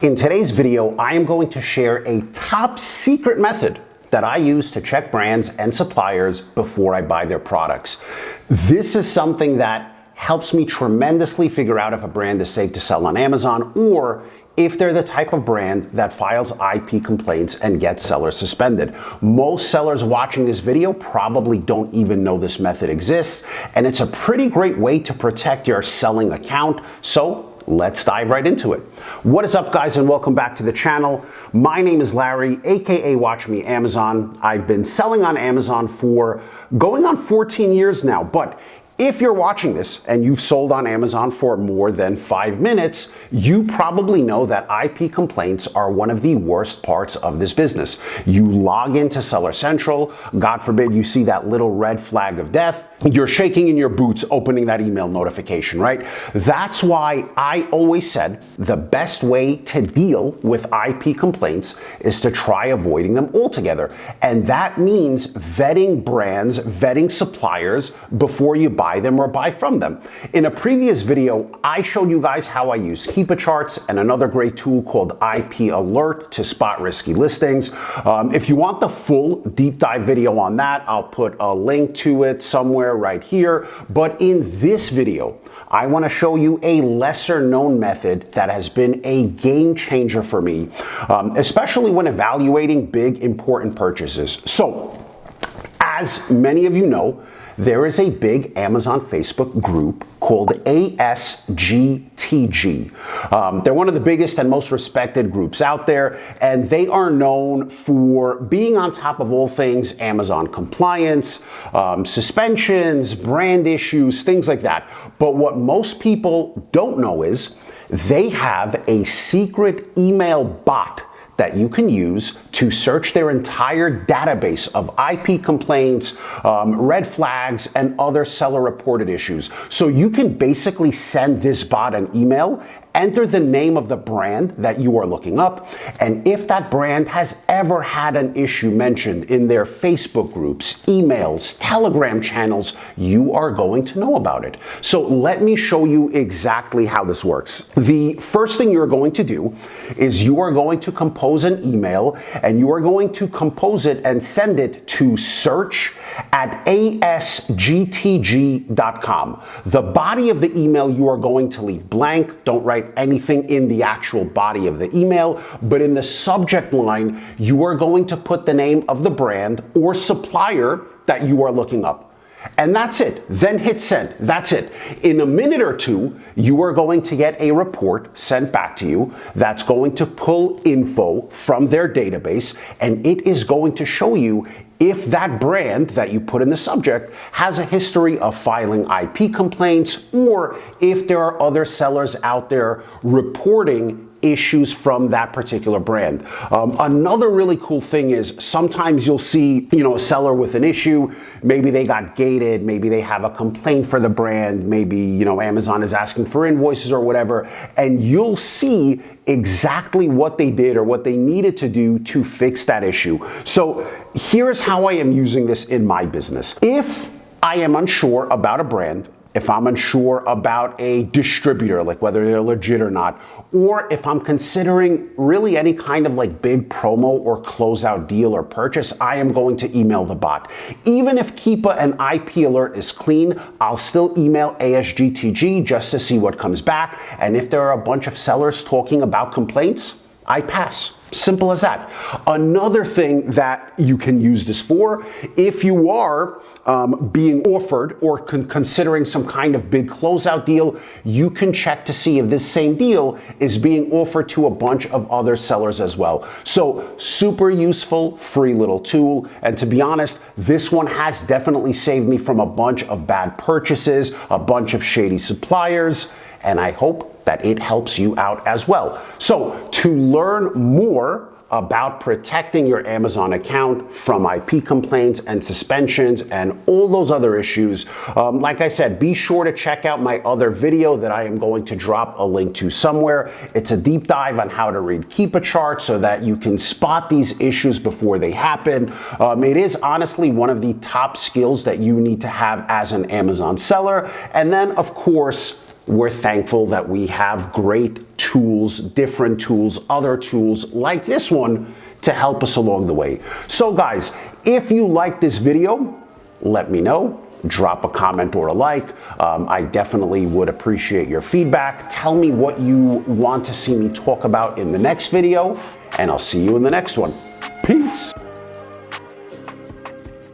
In today's video, I am going to share a top secret method that I use to check brands and suppliers before I buy their products. This is something that helps me tremendously figure out if a brand is safe to sell on Amazon or if they're the type of brand that files IP complaints and gets sellers suspended. Most sellers watching this video probably don't even know this method exists, and it's a pretty great way to protect your selling account. So let's dive right into it. What is up, guys, and welcome back to the channel. My name is Larry, aka Watch Me Amazon. I've been selling on Amazon for going on 14 years now, but if you're watching this and you've sold on Amazon for more than 5 minutes, you probably know that IP complaints are one of the worst parts of this business. You log into Seller Central, God forbid you see that little red flag of death, you're shaking in your boots opening that email notification, right? That's why I always said the best way to deal with IP complaints is to try avoiding them altogether. And that means vetting brands, vetting suppliers before you buy them or buy from them. In a previous video, I showed you guys how I use Keepa charts and another great tool called IP Alert to spot risky listings. If you want the full deep dive video on that, I'll put a link to it somewhere right here. But in this video, I want to show you a lesser known method that has been a game changer for me, especially when evaluating big important purchases. So, as many of you know, there is a big Amazon Facebook group called ASGTG. They're one of the biggest and most respected groups out there, and they are known for being on top of all things Amazon compliance, suspensions, brand issues, things like that. But what most people don't know is they have a secret email bot that you can use to search their entire database of IP complaints, red flags, and other seller reported issues. So you can basically send this bot an email, enter the name of the brand that you are looking up, and if that brand has ever had an issue mentioned in their Facebook groups, emails, Telegram channels, you are going to know about it. So let me show you exactly how this works. The first thing you're going to do is you are going to compose an email, and you are going to compose it and send it to search@asgtg.com. The body of the email you are going to leave blank. Don't write anything in the actual body of the email, but in the subject line, you are going to put the name of the brand or supplier that you are looking up. And that's it. Then hit send. That's it. In a minute or two, you are going to get a report sent back to you that's going to pull info from their database, and it is going to show you if that brand that you put in the subject has a history of filing IP complaints, or if there are other sellers out there reporting issues from that particular brand. Another really cool thing is sometimes you'll see, a seller with an issue. Maybe they got gated, maybe they have a complaint for the brand, maybe, Amazon is asking for invoices or whatever, and you'll see exactly what they did or what they needed to do to fix that issue. So here's how I am using this in my business. If I am unsure about a brand, if I'm unsure about a distributor, like whether they're legit or not, or if I'm considering really any kind of big promo or closeout deal or purchase, I am going to email the bot. Even if Keepa and IP Alert is clean, I'll still email ASGTG just to see what comes back. And if there are a bunch of sellers talking about complaints, I pass. Simple as that. Another thing that you can use this for, if you are being offered or considering some kind of big closeout deal, you can check to see if this same deal is being offered to a bunch of other sellers as well. So super useful, free little tool. And to be honest, this one has definitely saved me from a bunch of bad purchases, a bunch of shady suppliers, and I hope that it helps you out as well. So to learn more about protecting your Amazon account from IP complaints and suspensions and all those other issues, like I said, be sure to check out my other video that I am going to drop a link to somewhere. It's a deep dive on how to read Keepa charts so that you can spot these issues before they happen. It is honestly one of the top skills that you need to have as an Amazon seller. And then, of course, we're thankful that we have great tools, different tools, other tools like this one to help us along the way. So guys, if you like this video, let me know. Drop a comment or a like. I definitely would appreciate your feedback. Tell me what you want to see me talk about in the next video, and I'll see you in the next one. Peace.